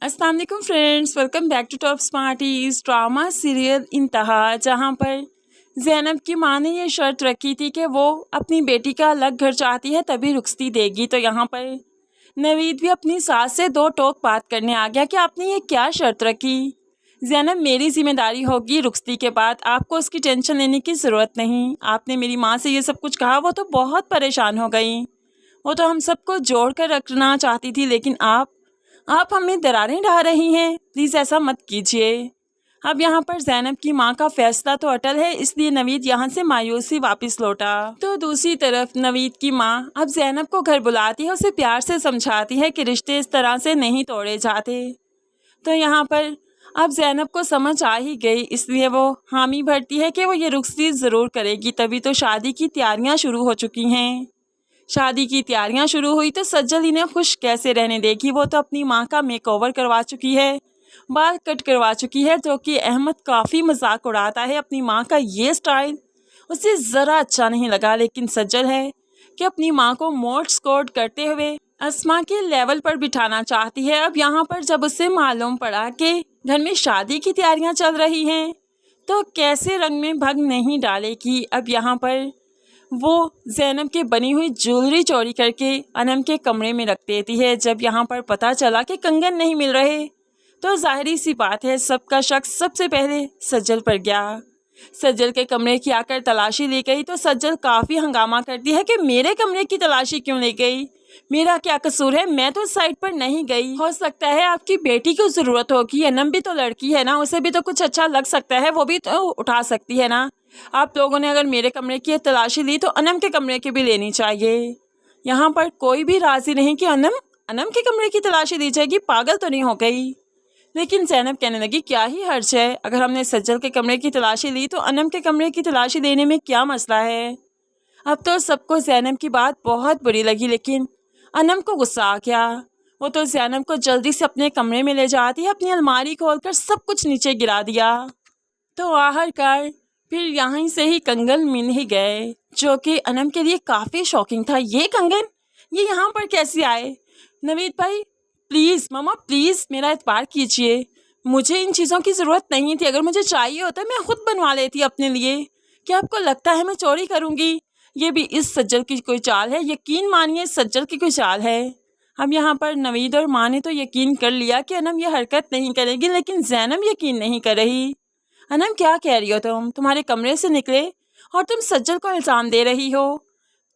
अस्सलाम वालेकुम friends, welcome back to Top Smarties. Drama serial Intiha, जहां पर ज़ैनब की मां ने ये शर्त रखी थी कि वो अपनी बेटी का अलग घर चाहती है तभी रुखसती देगी। तो यहाँ पर नवीद भी अपनी सास से दो टोक बात करने आ गया कि आपने ये क्या शर्त रखी। ज़ैनब, मेरी जिम्मेदारी होगी रुखसती के बाद, आपको उसकी टेंशन लेने की ज़रूरत नहीं। आपने मेरी माँ से ये सब कुछ कहा, वो तो बहुत परेशान हो गई, वो तो हम सबको जोड़ कर रखना चाहती थी, लेकिन आप हमें दरारें डाल रही हैं। प्लीज़ ऐसा मत कीजिए। अब यहाँ पर ज़ैनब की मां का फैसला तो अटल है, इसलिए नवीद यहाँ से मायूसी वापस लौटा। तो दूसरी तरफ नवीद की मां अब ज़ैनब को घर बुलाती है, उसे प्यार से समझाती है कि रिश्ते इस तरह से नहीं तोड़े जाते। तो यहाँ पर अब ज़ैनब को समझ आ ही गई, इसलिए वो हामी भरती है कि वो ये रुखसती ज़रूर करेगी। तभी तो शादी की तैयारियाँ शुरू हो चुकी हैं। शादी की तैयारियां शुरू हुई तो सज्जल इन्हें खुश कैसे रहने देगी। वो तो अपनी मां का मेकओवर करवा चुकी है, बाल कट करवा चुकी है, जो कि अहमद काफ़ी मजाक उड़ाता है। अपनी मां का ये स्टाइल उसे ज़रा अच्छा नहीं लगा, लेकिन सज्जल है कि अपनी मां को मोड स्कोर करते हुए अस्मा के लेवल पर बिठाना चाहती है। अब यहाँ पर जब उसे मालूम पड़ा कि घर में शादी की तैयारियां चल रही हैं, तो कैसे रंग में भंग नहीं डालेगी। अब यहाँ पर वो ज़ैनब के बनी हुई ज्वेलरी चोरी करके अनम के कमरे में रख देती है। जब यहाँ पर पता चला कि कंगन नहीं मिल रहे, तो जाहिर सी बात है सबका शक सबसे पहले सज्जल पर गया। सज्जल के कमरे की आकर तलाशी ली गई तो सज्जल काफ़ी हंगामा करती है कि मेरे कमरे की तलाशी क्यों ले गई, मेरा क्या कसूर है, मैं तो साइड पर नहीं गई। हो सकता है आपकी बेटी को ज़रूरत होगी, अनम भी तो लड़की है ना, उसे भी तो कुछ अच्छा लग सकता है, वो भी तो उठा सकती है ना। आप लोगों ने अगर मेरे कमरे की तलाशी ली तो अनम के कमरे की भी लेनी चाहिए। यहाँ पर कोई भी राजी नहीं कि अनम के कमरे की तलाशी दी जाएगी, पागल तो नहीं हो गई। लेकिन ज़ैनब कहने लगी क्या ही हर्ज है, अगर हमने सज्जल के कमरे की तलाशी ली तो अनम के कमरे की तलाशी लेने में क्या मसला है। अब तो सबको ज़ैनब की बात बहुत बुरी लगी, लेकिन अनम को गुस्सा आ गया। वो तो ज़ैनब को जल्दी से अपने कमरे में ले जाती है, अपनी अलमारी खोलकर सब कुछ नीचे गिरा दिया। तो आखिरकार फिर यहाँ से ही कंगन मिल ही गए, जो कि अनम के लिए काफ़ी शॉकिंग था। ये कंगन ये यहाँ पर कैसे आए? नवीद भाई प्लीज़, मामा प्लीज़ मेरा एतबार कीजिए, मुझे इन चीज़ों की ज़रूरत नहीं थी। अगर मुझे चाहिए होता मैं खुद बनवा लेती अपने लिए। क्या आपको लगता है मैं चोरी करूँगी? ये भी इस सज्जल की कोई चाल है, यकीन मानिए सज्जल की कोई चाल है। अब यहाँ पर नवीद और माँ ने तो यकीन कर लिया कि अनम ये हरकत नहीं करेगी, लेकिन ज़ैनब यकीन नहीं कर रही। अनम क्या कह रही हो तुम? तुम्हारे कमरे से निकले और तुम सज्जल को इल्ज़ाम दे रही हो।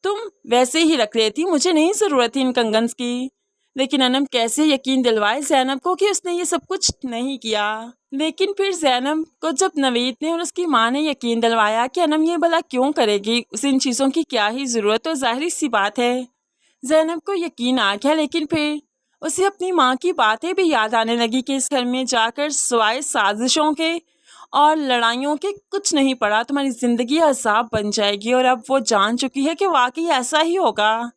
तुम वैसे ही रख लेती, मुझे नहीं ज़रूरत थी इन कंगन्स की। लेकिन अनम कैसे यकीन दिलवाए ज़ैनब को कि उसने ये सब कुछ नहीं किया। लेकिन फिर ज़ैनब को जब नवीद ने और उसकी माँ ने यकीन दिलवाया कि अनम ये भला क्यों करेगी, उसे इन चीज़ों की क्या ही ज़रूरत, तो जाहिर सी बात है ज़ैनब को यकीन आ गया। लेकिन फिर उसे अपनी माँ की बातें भी याद आने लगी कि इस घर में जाकर सिवाय साजिशों के और लड़ाइयों के कुछ नहीं पड़ा, तुम्हारी ज़िंदगी अज़ाब बन जाएगी। और अब वो जान चुकी है कि वाकई ऐसा ही होगा।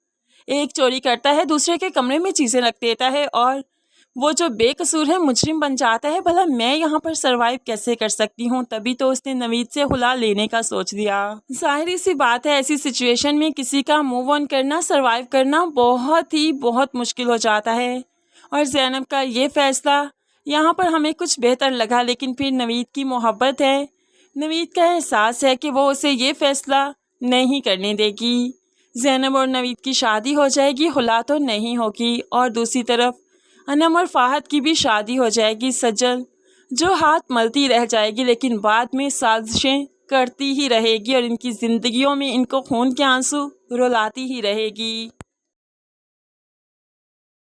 एक चोरी करता है, दूसरे के कमरे में चीज़ें रख देता है, और वो जो बेकसूर है मुजरिम बन जाता है। भला मैं यहाँ पर सरवाइव कैसे कर सकती हूँ? तभी तो उसने नवीद से हुला लेने का सोच लिया। जाहिर सी बात है ऐसी सिचुएशन में किसी का मूव ऑन करना, सरवाइव करना बहुत मुश्किल हो जाता है। और ज़ैनब का ये फ़ैसला यहाँ पर हमें कुछ बेहतर लगा, लेकिन फिर नवीद की मोहब्बत है, नवीद का एहसास है कि वो उसे ये फ़ैसला नहीं करने देगी। ज़ैनब और नवीद की शादी हो जाएगी, हुला तो नहीं होगी। और दूसरी तरफ अनम और फ़ाहद की भी शादी हो जाएगी। सज्जल जो हाथ मलती रह जाएगी, लेकिन बाद में साजिशें करती ही रहेगी और इनकी ज़िंदगियों में इनको खून के आंसू रुलाती ही रहेगी।